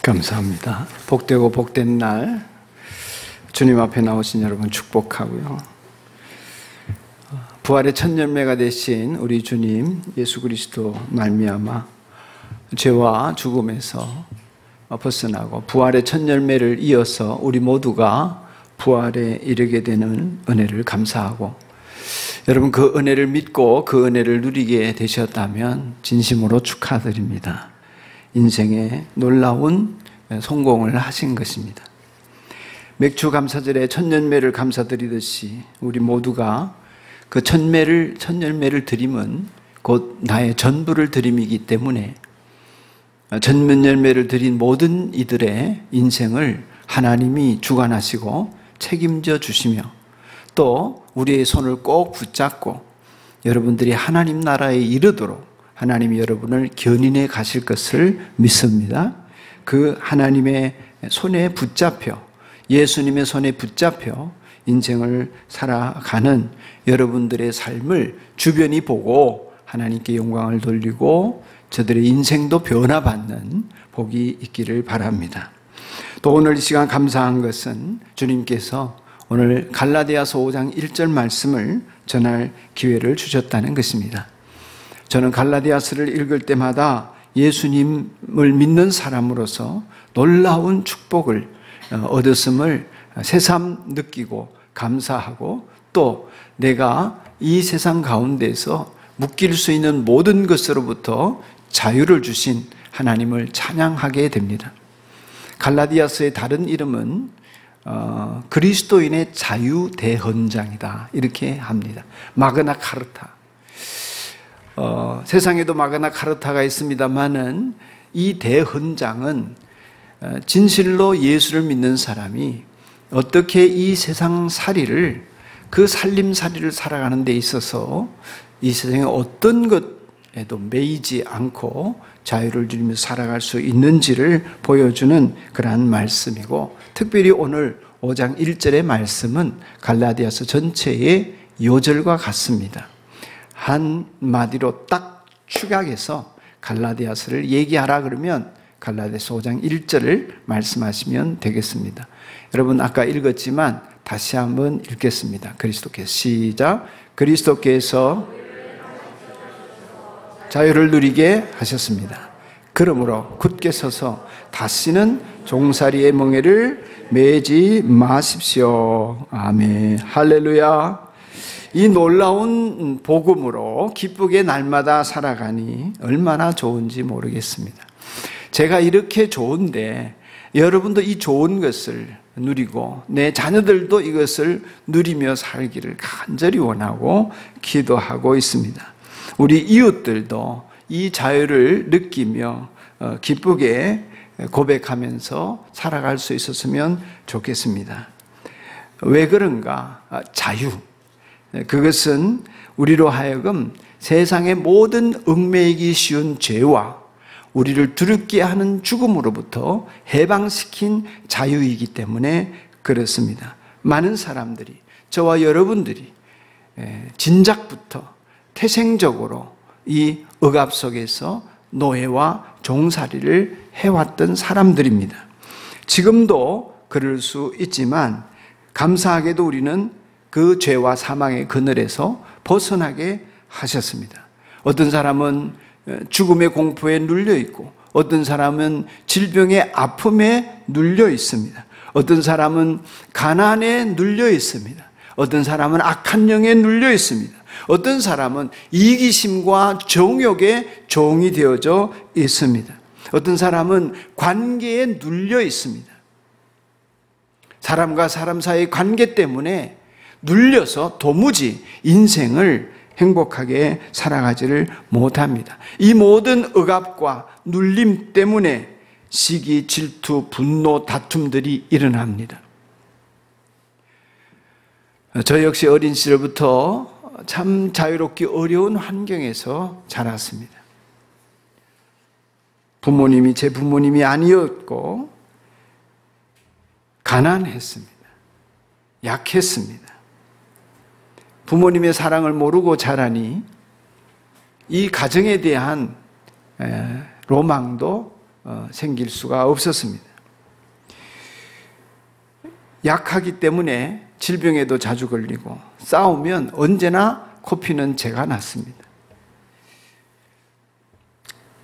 감사합니다. 복되고 복된 날 주님 앞에 나오신 여러분 축복하고요. 부활의 첫 열매가 되신 우리 주님 예수 그리스도 말미암아 죄와 죽음에서 벗어나고 부활의 첫 열매를 이어서 우리 모두가 부활에 이르게 되는 은혜를 감사하고, 여러분 그 은혜를 믿고 그 은혜를 누리게 되셨다면 진심으로 축하드립니다. 인생의 놀라운 성공을 하신 것입니다. 맥주 감사절에 첫 열매를 감사드리듯이 우리 모두가 그 첫 열매를 드림은 곧 나의 전부를 드림이기 때문에 첫 열매를 드린 모든 이들의 인생을 하나님이 주관하시고 책임져 주시며, 또 우리의 손을 꼭 붙잡고 여러분들이 하나님 나라에 이르도록 하나님이 여러분을 견인해 가실 것을 믿습니다. 그 하나님의 손에 붙잡혀, 예수님의 손에 붙잡혀 인생을 살아가는 여러분들의 삶을 주변이 보고 하나님께 영광을 돌리고 저들의 인생도 변화받는 복이 있기를 바랍니다. 또 오늘 이 시간 감사한 것은 주님께서 오늘 갈라디아서 5장 1절 말씀을 전할 기회를 주셨다는 것입니다. 저는 갈라디아서를 읽을 때마다 예수님을 믿는 사람으로서 놀라운 축복을 얻었음을 새삼 느끼고 감사하고, 또 내가 이 세상 가운데서 묶일 수 있는 모든 것으로부터 자유를 주신 하나님을 찬양하게 됩니다. 갈라디아서의 다른 이름은 그리스도인의 자유대헌장이다 이렇게 합니다. 마그나 카르타. 세상에도 마그나 카르타가 있습니다만은 이 대헌장은 진실로 예수를 믿는 사람이 어떻게 이 세상 살이를, 그 살림살이를 살아가는 데 있어서 이 세상의 어떤 것에도 매이지 않고 자유를 누리며 살아갈 수 있는지를 보여주는 그러한 말씀이고, 특별히 오늘 5장 1절의 말씀은 갈라디아서 전체의 요절과 같습니다. 한마디로 딱 축약해서 갈라디아서를 얘기하라 그러면 갈라디아서 5장 1절을 말씀하시면 되겠습니다. 여러분 아까 읽었지만 다시 한번 읽겠습니다. 그리스도께서, 시작. 그리스도께서 자유를 누리게 하셨습니다. 그러므로 굳게 서서 다시는 종살이의 멍에를 매지 마십시오. 아멘. 할렐루야. 이 놀라운 복음으로 기쁘게 날마다 살아가니 얼마나 좋은지 모르겠습니다. 제가 이렇게 좋은데 여러분도 이 좋은 것을 누리고 내 자녀들도 이것을 누리며 살기를 간절히 원하고 기도하고 있습니다. 우리 이웃들도 이 자유를 느끼며 기쁘게 고백하면서 살아갈 수 있었으면 좋겠습니다. 왜 그런가? 자유. 그것은 우리로 하여금 세상의 모든 얽매이기 쉬운 죄와 우리를 두렵게 하는 죽음으로부터 해방시킨 자유이기 때문에 그렇습니다. 많은 사람들이, 저와 여러분들이 진작부터 태생적으로 이 억압 속에서 노예와 종살이를 해왔던 사람들입니다. 지금도 그럴 수 있지만 감사하게도 우리는 그 죄와 사망의 그늘에서 벗어나게 하셨습니다. 어떤 사람은 죽음의 공포에 눌려 있고, 어떤 사람은 질병의 아픔에 눌려 있습니다. 어떤 사람은 가난에 눌려 있습니다. 어떤 사람은 악한 영에 눌려 있습니다. 어떤 사람은 이기심과 정욕의 종이 되어져 있습니다. 어떤 사람은 관계에 눌려 있습니다. 사람과 사람 사이의 관계 때문에 눌려서 도무지 인생을 행복하게 살아가지를 못합니다. 이 모든 억압과 눌림 때문에 시기, 질투, 분노, 다툼들이 일어납니다. 저 역시 어린 시절부터 참 자유롭기 어려운 환경에서 자랐습니다. 제 부모님이 아니었고 가난했습니다. 약했습니다. 부모님의 사랑을 모르고 자라니 이 가정에 대한 로망도 생길 수가 없었습니다. 약하기 때문에 질병에도 자주 걸리고 싸우면 언제나 코피는 제가 났습니다.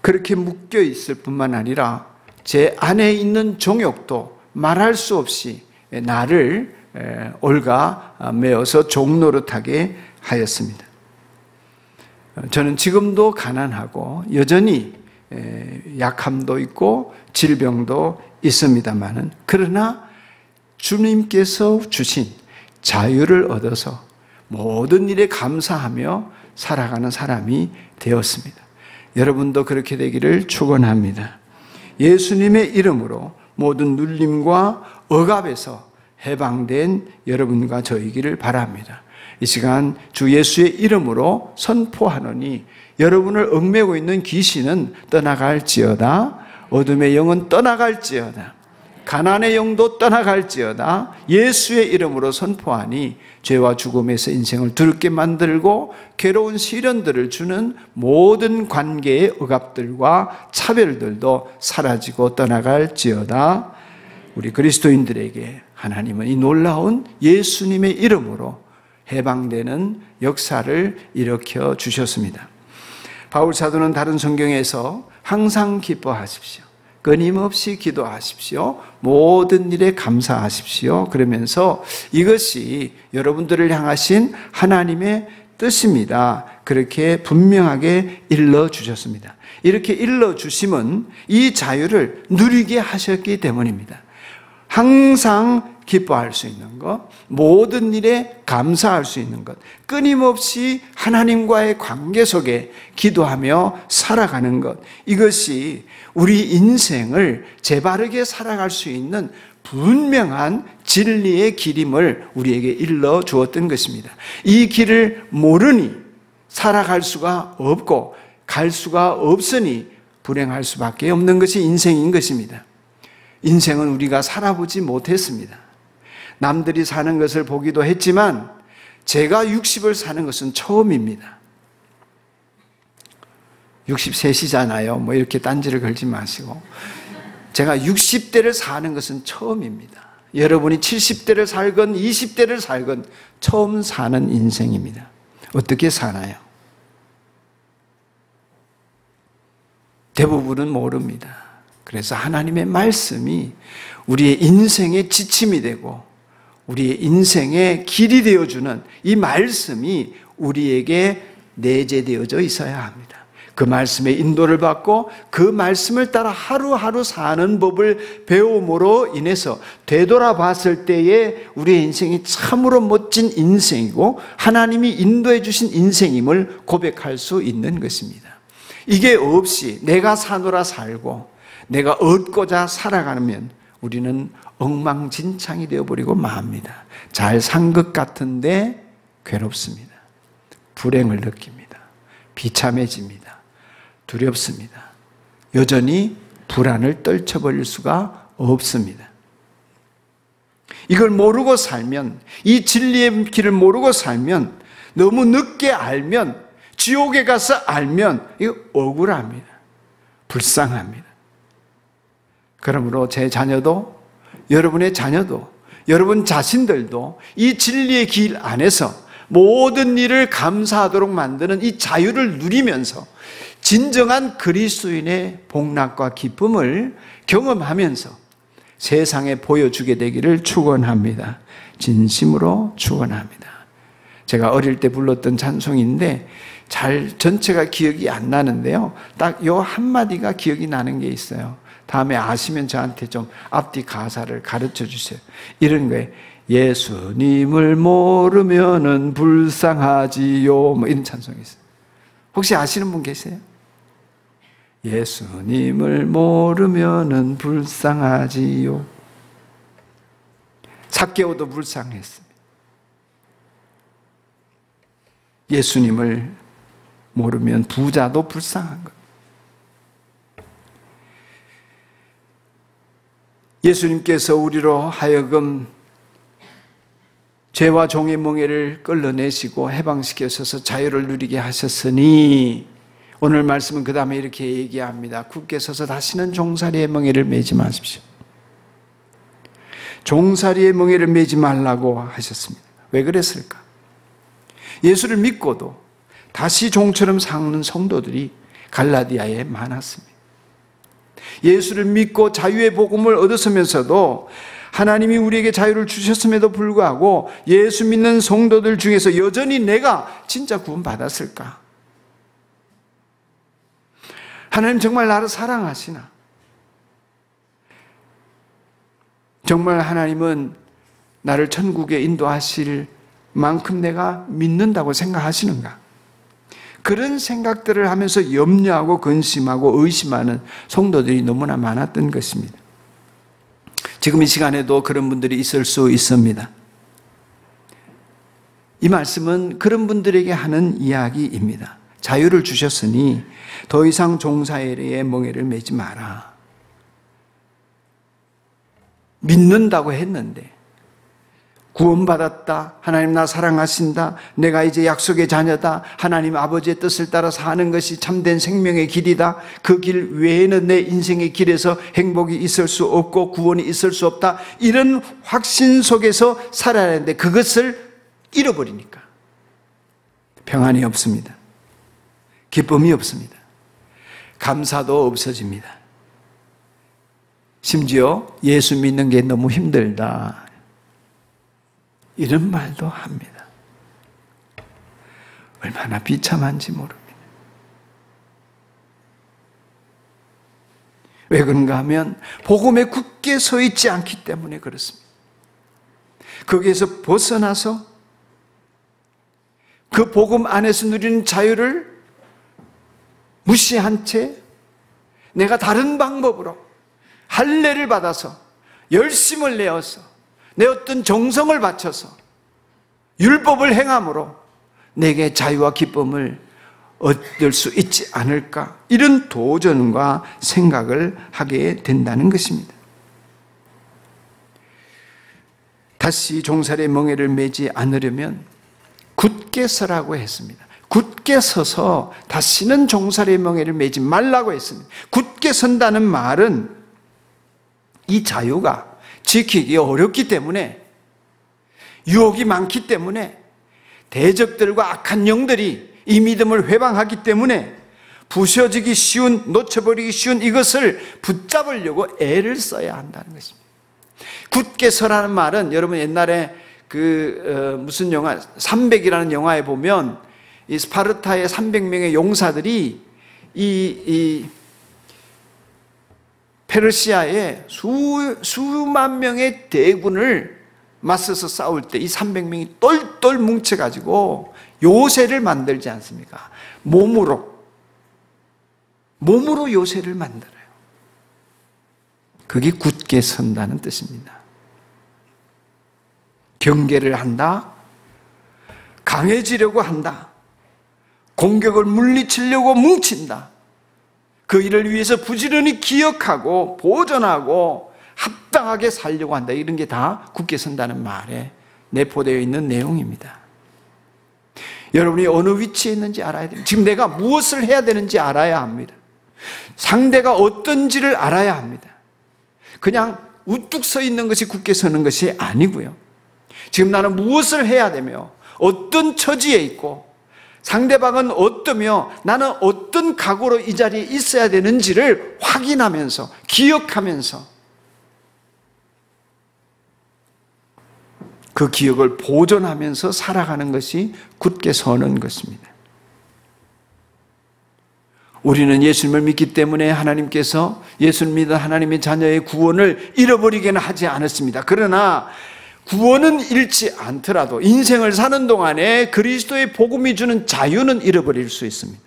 그렇게 묶여 있을 뿐만 아니라 제 안에 있는 종욕도 말할 수 없이 나를 올가 메어서 종노릇하게 하였습니다. 저는 지금도 가난하고 여전히 약함도 있고 질병도 있습니다만은, 그러나 주님께서 주신 자유를 얻어서 모든 일에 감사하며 살아가는 사람이 되었습니다. 여러분도 그렇게 되기를 축원합니다. 예수님의 이름으로 모든 눌림과 억압에서 해방된 여러분과 저이기를 바랍니다. 이 시간 주 예수의 이름으로 선포하노니 여러분을 얽매고 있는 귀신은 떠나갈지어다. 어둠의 영은 떠나갈지어다. 가난의 영도 떠나갈지어다. 예수의 이름으로 선포하니 죄와 죽음에서 인생을 두렵게 만들고 괴로운 시련들을 주는 모든 관계의 억압들과 차별들도 사라지고 떠나갈지어다. 우리 그리스도인들에게 하나님은 이 놀라운 예수님의 이름으로 해방되는 역사를 일으켜 주셨습니다. 바울 사도는 다른 성경에서 항상 기뻐하십시오, 끊임없이 기도하십시오, 모든 일에 감사하십시오 그러면서 이것이 여러분들을 향하신 하나님의 뜻입니다, 그렇게 분명하게 일러주셨습니다. 이렇게 일러주심은 이 자유를 누리게 하셨기 때문입니다. 항상 기뻐할 수 있는 것, 모든 일에 감사할 수 있는 것, 끊임없이 하나님과의 관계 속에 기도하며 살아가는 것, 이것이 우리 인생을 재바르게 살아갈 수 있는 분명한 진리의 길임을 우리에게 일러 주었던 것입니다. 이 길을 모르니 살아갈 수가 없고 갈 수가 없으니 불행할 수밖에 없는 것이 인생인 것입니다. 인생은 우리가 살아보지 못했습니다. 남들이 사는 것을 보기도 했지만 제가 60을 사는 것은 처음입니다. 63이잖아요. 뭐 이렇게 딴지를 걸지 마시고, 제가 60대를 사는 것은 처음입니다. 여러분이 70대를 살건 20대를 살건 처음 사는 인생입니다. 어떻게 사나요? 대부분은 모릅니다. 그래서 하나님의 말씀이 우리의 인생의 지침이 되고 우리의 인생의 길이 되어주는 이 말씀이 우리에게 내재되어져 있어야 합니다. 그 말씀의 인도를 받고 그 말씀을 따라 하루하루 사는 법을 배움으로 인해서 되돌아봤을 때에 우리의 인생이 참으로 멋진 인생이고 하나님이 인도해 주신 인생임을 고백할 수 있는 것입니다. 이게 없이 내가 사노라 살고 내가 얻고자 살아가면 우리는 엉망진창이 되어버리고 맙니다. 잘 산 것 같은데 괴롭습니다. 불행을 느낍니다. 비참해집니다. 두렵습니다. 여전히 불안을 떨쳐버릴 수가 없습니다. 이걸 모르고 살면, 이 진리의 길을 모르고 살면, 너무 늦게 알면, 지옥에 가서 알면 이거 억울합니다. 불쌍합니다. 그러므로 제 자녀도, 여러분의 자녀도, 여러분 자신들도 이 진리의 길 안에서 모든 일을 감사하도록 만드는 이 자유를 누리면서 진정한 그리스도인의 복락과 기쁨을 경험하면서 세상에 보여주게 되기를 축원합니다. 진심으로 축원합니다. 제가 어릴 때 불렀던 찬송인데 전체가 기억이 안 나는데요, 딱 요 한마디가 기억이 나는 게 있어요. 다음에 아시면 저한테 좀 앞뒤 가사를 가르쳐 주세요. 이런 거예요. 예수님을 모르면은 불쌍하지요, 뭐 이런 찬송이 있어요. 혹시 아시는 분 계세요? 예수님을 모르면은 불쌍하지요. 삭개오도 불쌍했습니다. 예수님을 모르면 부자도 불쌍한 것. 예수님께서 우리로 하여금 죄와 종의 멍에를 끌어내시고 해방시켜서 자유를 누리게 하셨으니 오늘 말씀은 그 다음에 이렇게 얘기합니다. 굳게 서서 다시는 종살이의 멍에를 매지 마십시오. 종살이의 멍에를 매지 말라고 하셨습니다. 왜 그랬을까? 예수를 믿고도 다시 종처럼 사는 성도들이 갈라디아에 많았습니다. 예수를 믿고 자유의 복음을 얻었으면서도 하나님이 우리에게 자유를 주셨음에도 불구하고 예수 믿는 성도들 중에서 여전히 내가 진짜 구원받았을까? 하나님 정말 나를 사랑하시나? 정말 하나님은 나를 천국에 인도하실 만큼 내가 믿는다고 생각하시는가? 그런 생각들을 하면서 염려하고 근심하고 의심하는 성도들이 너무나 많았던 것입니다. 지금 이 시간에도 그런 분들이 있을 수 있습니다. 이 말씀은 그런 분들에게 하는 이야기입니다. 자유를 주셨으니 더 이상 종살이의 멍에를 매지 마라. 믿는다고 했는데 구원받았다. 하나님 나 사랑하신다. 내가 이제 약속의 자녀다. 하나님 아버지의 뜻을 따라 사는 것이 참된 생명의 길이다. 그 길 외에는 내 인생의 길에서 행복이 있을 수 없고 구원이 있을 수 없다. 이런 확신 속에서 살아야 하는데 그것을 잃어버리니까 평안이 없습니다. 기쁨이 없습니다. 감사도 없어집니다. 심지어 예수 믿는 게 너무 힘들다. 이런 말도 합니다. 얼마나 비참한지 모릅니다. 왜 그런가 하면 복음에 굳게 서 있지 않기 때문에 그렇습니다. 거기에서 벗어나서 그 복음 안에서 누리는 자유를 무시한 채 내가 다른 방법으로 할례를 받아서 열심을 내어서 내 어떤 정성을 바쳐서 율법을 행함으로 내게 자유와 기쁨을 얻을 수 있지 않을까, 이런 도전과 생각을 하게 된다는 것입니다. 다시 종살이의 멍에를 매지 않으려면 굳게 서라고 했습니다. 굳게 서서 다시는 종살이의 멍에를 매지 말라고 했습니다. 굳게 선다는 말은 이 자유가 지키기 어렵기 때문에, 유혹이 많기 때문에, 대적들과 악한 영들이 이 믿음을 회방하기 때문에 부셔지기 쉬운, 놓쳐버리기 쉬운 이것을 붙잡으려고 애를 써야 한다는 것입니다. 굳게 서라는 말은, 여러분 옛날에 무슨 영화, 300이라는 영화에 보면 이 스파르타의 300명의 용사들이 이 페르시아의 수만 명의 대군을 맞서서 싸울 때 이 300명이 똘똘 뭉쳐가지고 요새를 만들지 않습니까? 몸으로 요새를 만들어요. 그게 굳게 선다는 뜻입니다. 경계를 한다, 강해지려고 한다, 공격을 물리치려고 뭉친다. 그 일을 위해서 부지런히 기억하고 보존하고 합당하게 살려고 한다. 이런 게 다 굳게 선다는 말에 내포되어 있는 내용입니다. 여러분이 어느 위치에 있는지 알아야 됩니다. 지금 내가 무엇을 해야 되는지 알아야 합니다. 상대가 어떤지를 알아야 합니다. 그냥 우뚝 서 있는 것이 굳게 서는 것이 아니고요. 지금 나는 무엇을 해야 되며 어떤 처지에 있고 상대방은 어떠며 나는 어떤 각오로 이 자리에 있어야 되는지를 확인하면서, 기억하면서 그 기억을 보존하면서 살아가는 것이 굳게 서는 것입니다. 우리는 예수님을 믿기 때문에 하나님께서 예수를 믿은 하나님의 자녀의 구원을 잃어버리게는 하지 않았습니다. 그러나 구원은 잃지 않더라도 인생을 사는 동안에 그리스도의 복음이 주는 자유는 잃어버릴 수 있습니다.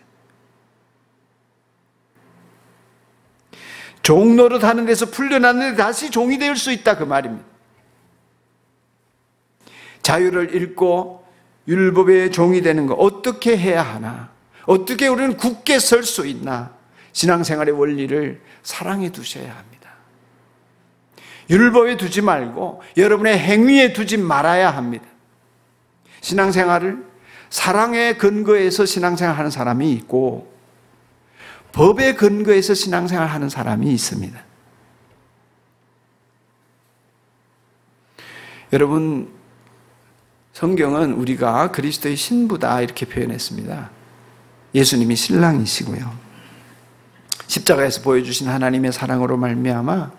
종 노릇하는 데서 풀려났는데 다시 종이 될 수 있다, 그 말입니다. 자유를 잃고 율법의 종이 되는 거 어떻게 해야 하나? 어떻게 우리는 굳게 설 수 있나? 신앙생활의 원리를 사랑에 두셔야 합니다. 율법에 두지 말고 여러분의 행위에 두지 말아야 합니다. 신앙생활을 사랑의 근거에서 신앙생활하는 사람이 있고, 법에 근거해서 신앙생활 하는 사람이 있습니다. 여러분, 성경은 우리가 그리스도의 신부다 이렇게 표현했습니다. 예수님이 신랑이시고요. 십자가에서 보여주신 하나님의 사랑으로 말미암아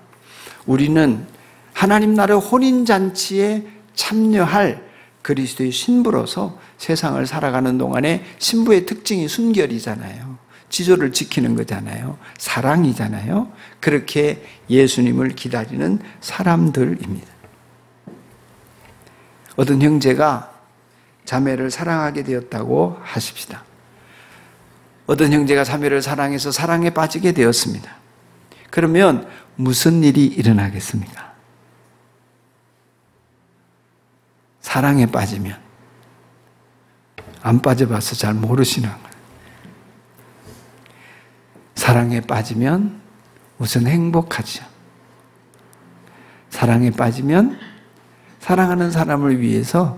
우리는 하나님 나라의 혼인잔치에 참여할 그리스도의 신부로서 세상을 살아가는 동안에 신부의 특징이 순결이잖아요. 지조를 지키는 거잖아요. 사랑이잖아요. 그렇게 예수님을 기다리는 사람들입니다. 어떤 형제가 자매를 사랑하게 되었다고 하십시다. 어떤 형제가 자매를 사랑해서 사랑에 빠지게 되었습니다. 그러면 무슨 일이 일어나겠습니까? 사랑에 빠지면, 안 빠져봐서 잘 모르시는 거예요. 사랑에 빠지면 우선 행복하죠. 사랑에 빠지면 사랑하는 사람을 위해서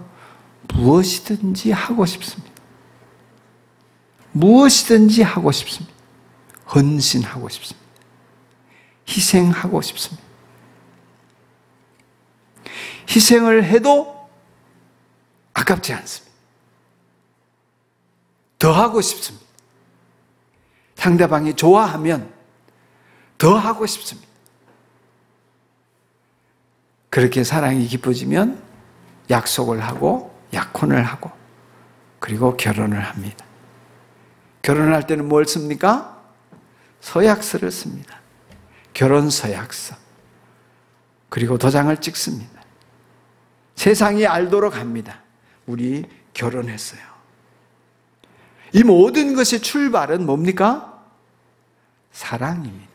무엇이든지 하고 싶습니다. 무엇이든지 하고 싶습니다. 헌신하고 싶습니다. 희생하고 싶습니다. 희생을 해도 아깝지 않습니다. 더 하고 싶습니다. 상대방이 좋아하면 더 하고 싶습니다. 그렇게 사랑이 깊어지면 약속을 하고 약혼을 하고 그리고 결혼을 합니다. 결혼할 때는 뭘 씁니까? 서약서를 씁니다. 결혼 서약서. 그리고 도장을 찍습니다. 세상이 알도록 합니다. 우리 결혼했어요. 이 모든 것의 출발은 뭡니까? 사랑입니다.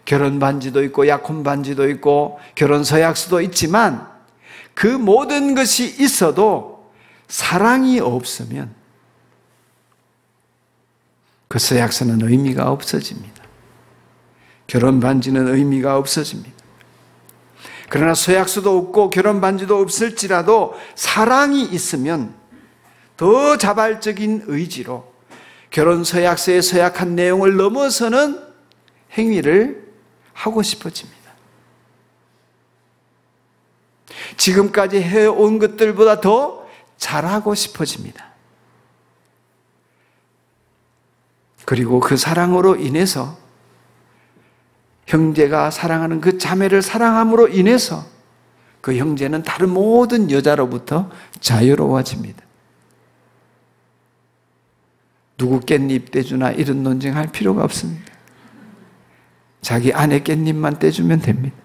결혼 반지도 있고 약혼 반지도 있고 결혼 서약서도 있지만 그 모든 것이 있어도 사랑이 없으면 그 서약서는 의미가 없어집니다. 결혼 반지는 의미가 없어집니다. 그러나 서약서도 없고 결혼 반지도 없을지라도 사랑이 있으면 더 자발적인 의지로 결혼 서약서에 서약한 내용을 넘어서는 행위를 하고 싶어집니다. 지금까지 해온 것들보다 더 잘하고 싶어집니다. 그리고 그 사랑으로 인해서 형제가 사랑하는 그 자매를 사랑함으로 인해서 그 형제는 다른 모든 여자로부터 자유로워집니다. 누구 깻잎 떼주나 이런 논쟁할 필요가 없습니다. 자기 아내 깻잎만 떼주면 됩니다.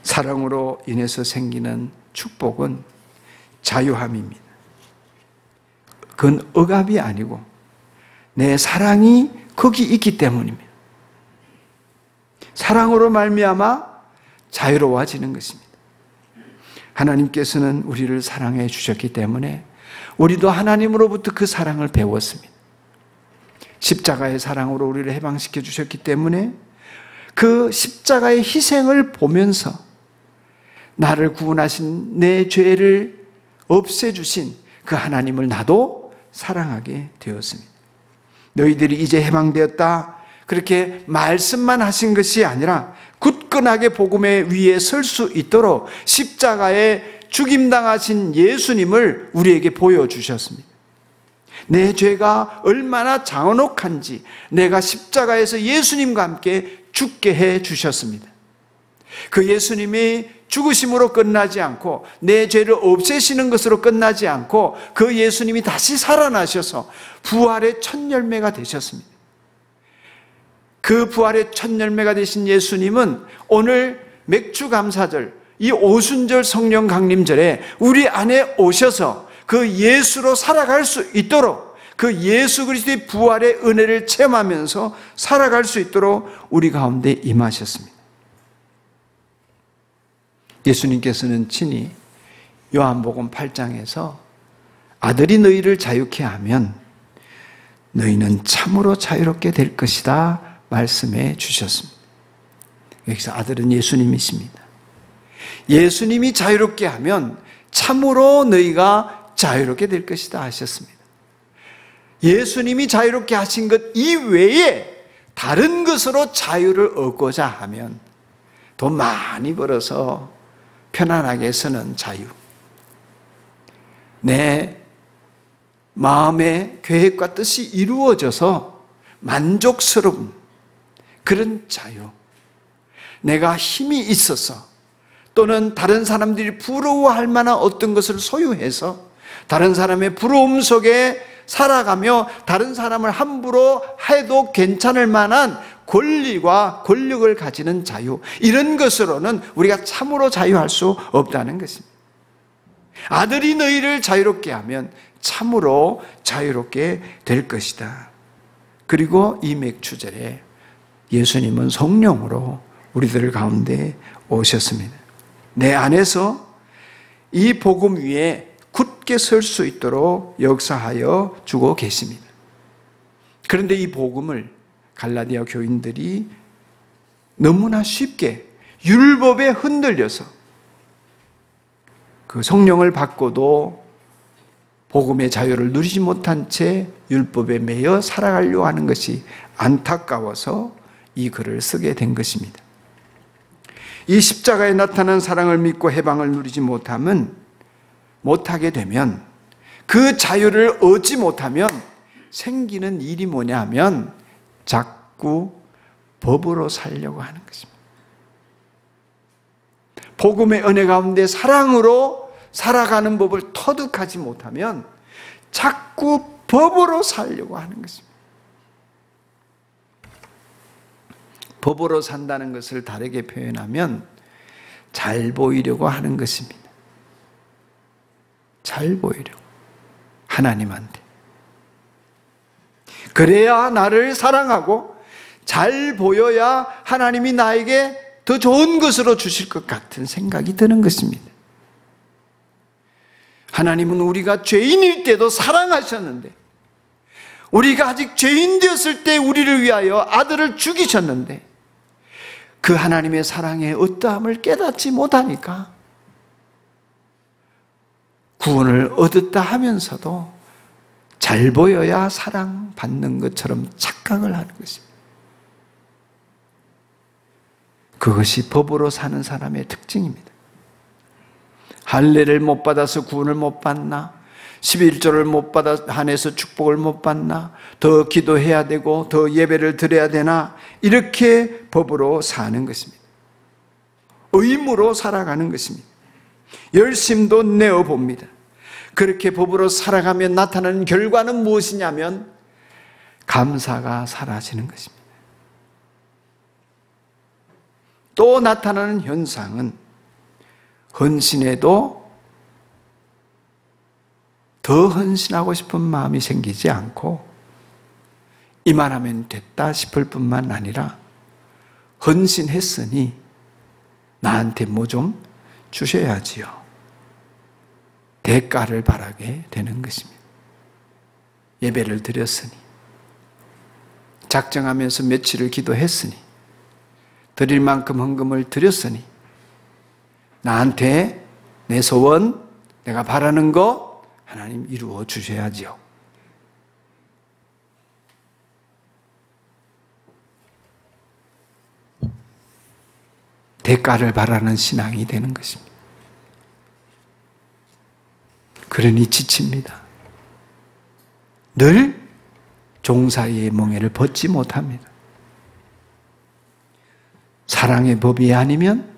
사랑으로 인해서 생기는 축복은 자유함입니다. 그건 억압이 아니고 내 사랑이 거기 있기 때문입니다. 사랑으로 말미암아 자유로워지는 것입니다. 하나님께서는 우리를 사랑해 주셨기 때문에 우리도 하나님으로부터 그 사랑을 배웠습니다. 십자가의 사랑으로 우리를 해방시켜 주셨기 때문에 그 십자가의 희생을 보면서 나를 구원하신 내 죄를 없애주신 그 하나님을 나도 사랑하게 되었습니다. 너희들이 이제 해방되었다 그렇게 말씀만 하신 것이 아니라 굳건하게 복음의 위에 설 수 있도록 십자가에 죽임당하신 예수님을 우리에게 보여주셨습니다. 내 죄가 얼마나 장언옥한지 내가 십자가에서 예수님과 함께 죽게 해 주셨습니다. 그 예수님이 죽으심으로 끝나지 않고 내 죄를 없애시는 것으로 끝나지 않고 그 예수님이 다시 살아나셔서 부활의 첫 열매가 되셨습니다. 그 부활의 첫 열매가 되신 예수님은 오늘 맥주감사절, 이 오순절 성령 강림절에 우리 안에 오셔서 그 예수로 살아갈 수 있도록 그 예수 그리스도의 부활의 은혜를 체험하면서 살아갈 수 있도록 우리 가운데 임하셨습니다. 예수님께서는 친히 요한복음 8장에서 아들이 너희를 자유케 하면 너희는 참으로 자유롭게 될 것이다 말씀해 주셨습니다. 여기서 아들은 예수님이십니다. 예수님이 자유롭게 하면 참으로 너희가 자유롭게 될 것이다 하셨습니다. 예수님이 자유롭게 하신 것 이외에 다른 것으로 자유를 얻고자 하면 돈 많이 벌어서 편안하게 사는 자유, 내 마음의 계획과 뜻이 이루어져서 만족스러운 그런 자유, 내가 힘이 있어서 또는 다른 사람들이 부러워할 만한 어떤 것을 소유해서 다른 사람의 부러움 속에 살아가며 다른 사람을 함부로 해도 괜찮을 만한 권리와 권력을 가지는 자유, 이런 것으로는 우리가 참으로 자유할 수 없다는 것입니다. 아들이 너희를 자유롭게 하면 참으로 자유롭게 될 것이다. 그리고 이 맥주절에 예수님은 성령으로 우리들 가운데 오셨습니다. 내 안에서 이 복음 위에 굳게 설 수 있도록 역사하여 주고 계십니다. 그런데 이 복음을 갈라디아 교인들이 너무나 쉽게 율법에 흔들려서 그 성령을 받고도 복음의 자유를 누리지 못한 채 율법에 매여 살아가려고 하는 것이 안타까워서 이 글을 쓰게 된 것입니다. 이 십자가에 나타난 사랑을 믿고 해방을 누리지 못하게 되면, 그 자유를 얻지 못하면 생기는 일이 뭐냐 하면 자꾸 법으로 살려고 하는 것입니다. 복음의 은혜 가운데 사랑으로 살아가는 법을 터득하지 못하면 자꾸 법으로 살려고 하는 것입니다. 법으로 산다는 것을 다르게 표현하면 잘 보이려고 하는 것입니다. 잘 보이려고, 하나님한테. 그래야 나를 사랑하고 잘 보여야 하나님이 나에게 더 좋은 것으로 주실 것 같은 생각이 드는 것입니다. 하나님은 우리가 죄인일 때도 사랑하셨는데, 우리가 아직 죄인 되었을 때 우리를 위하여 아들을 죽이셨는데, 그 하나님의 사랑의 어떠함을 깨닫지 못하니까 구원을 얻었다 하면서도 잘 보여야 사랑받는 것처럼 착각을 하는 것입니다. 그것이 법으로 사는 사람의 특징입니다. 할례를 못 받아서 구원을 못 받나? 11조를 못 받아 한해서 축복을 못 받나? 더 기도해야 되고 더 예배를 드려야 되나? 이렇게 법으로 사는 것입니다. 의무로 살아가는 것입니다. 열심도 내어봅니다. 그렇게 법으로 살아가면 나타나는 결과는 무엇이냐면 감사가 사라지는 것입니다. 또 나타나는 현상은 헌신해도 더 헌신하고 싶은 마음이 생기지 않고 이만하면 됐다 싶을 뿐만 아니라 헌신했으니 나한테 뭐 좀 주셔야지요. 대가를 바라게 되는 것입니다. 예배를 드렸으니, 작정하면서 며칠을 기도했으니, 드릴 만큼 헌금을 드렸으니 나한테 내 소원, 내가 바라는 거 하나님 이루어 주셔야지요. 대가를 바라는 신앙이 되는 것입니다. 그러니 지칩니다. 늘 종사의 멍에를 벗지 못합니다. 사랑의 법이 아니면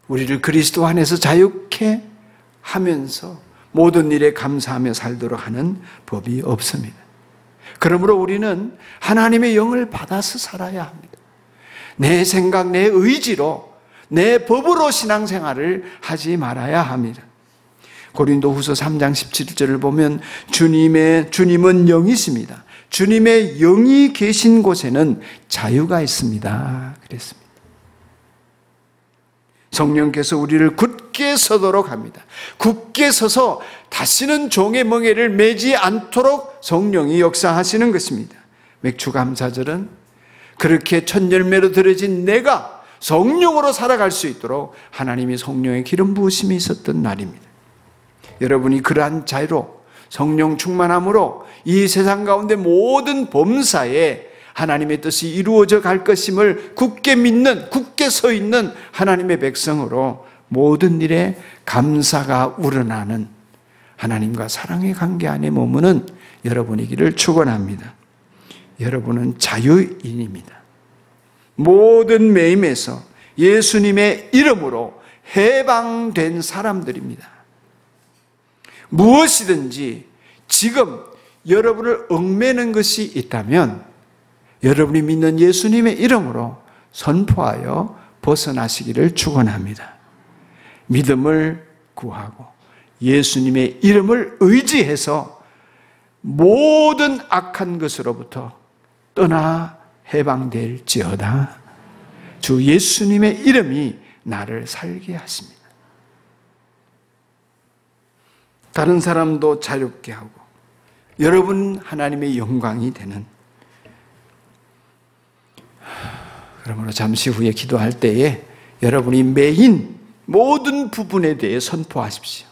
우리를 그리스도 안에서 자유케 하면서 모든 일에 감사하며 살도록 하는 법이 없습니다. 그러므로 우리는 하나님의 영을 받아서 살아야 합니다. 내 생각, 내 의지로, 내 법으로 신앙생활을 하지 말아야 합니다. 고린도후서 3장 17절을 보면 주님은 영이십니다. 주님의 영이 계신 곳에는 자유가 있습니다. 그랬습니다. 성령께서 우리를 굳게 서도록 합니다. 굳게 서서 다시는 종의 멍에를 매지 않도록 성령이 역사하시는 것입니다. 맥주감사절은 그렇게 첫 열매로 들어진 내가 성령으로 살아갈 수 있도록 하나님이 성령의 기름 부으심이 있었던 날입니다. 여러분이 그러한 자유로 성령 충만함으로 이 세상 가운데 모든 범사에 하나님의 뜻이 이루어져 갈 것임을 굳게 믿는, 굳게 서 있는 하나님의 백성으로 모든 일에 감사가 우러나는 하나님과 사랑의 관계 안에 머무는 여러분이기를 축원합니다. 여러분은 자유인입니다. 모든 매임에서 예수님의 이름으로 해방된 사람들입니다. 무엇이든지 지금 여러분을 얽매는 것이 있다면 여러분이 믿는 예수님의 이름으로 선포하여 벗어나시기를 축원합니다. 믿음을 구하고 예수님의 이름을 의지해서 모든 악한 것으로부터 떠나 해방될지어다. 주 예수님의 이름이 나를 살게 하십니다. 다른 사람도 자유롭게 하고 여러분 하나님의 영광이 되는, 그러므로 잠시 후에 기도할 때에 여러분이 매인 모든 부분에 대해 선포하십시오.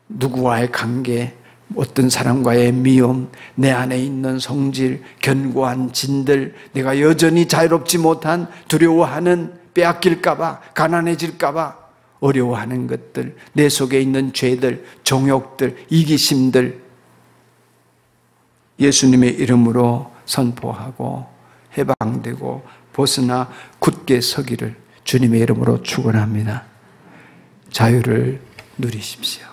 누구와의 관계, 어떤 사람과의 미움, 내 안에 있는 성질, 견고한 진들, 내가 여전히 자유롭지 못한, 두려워하는, 빼앗길까봐, 가난해질까봐 어려워하는 것들, 내 속에 있는 죄들, 정욕들, 이기심들 예수님의 이름으로 선포하고 해방되고 벗어나 굳게 서기를 주님의 이름으로 축원합니다. 자유를 누리십시오.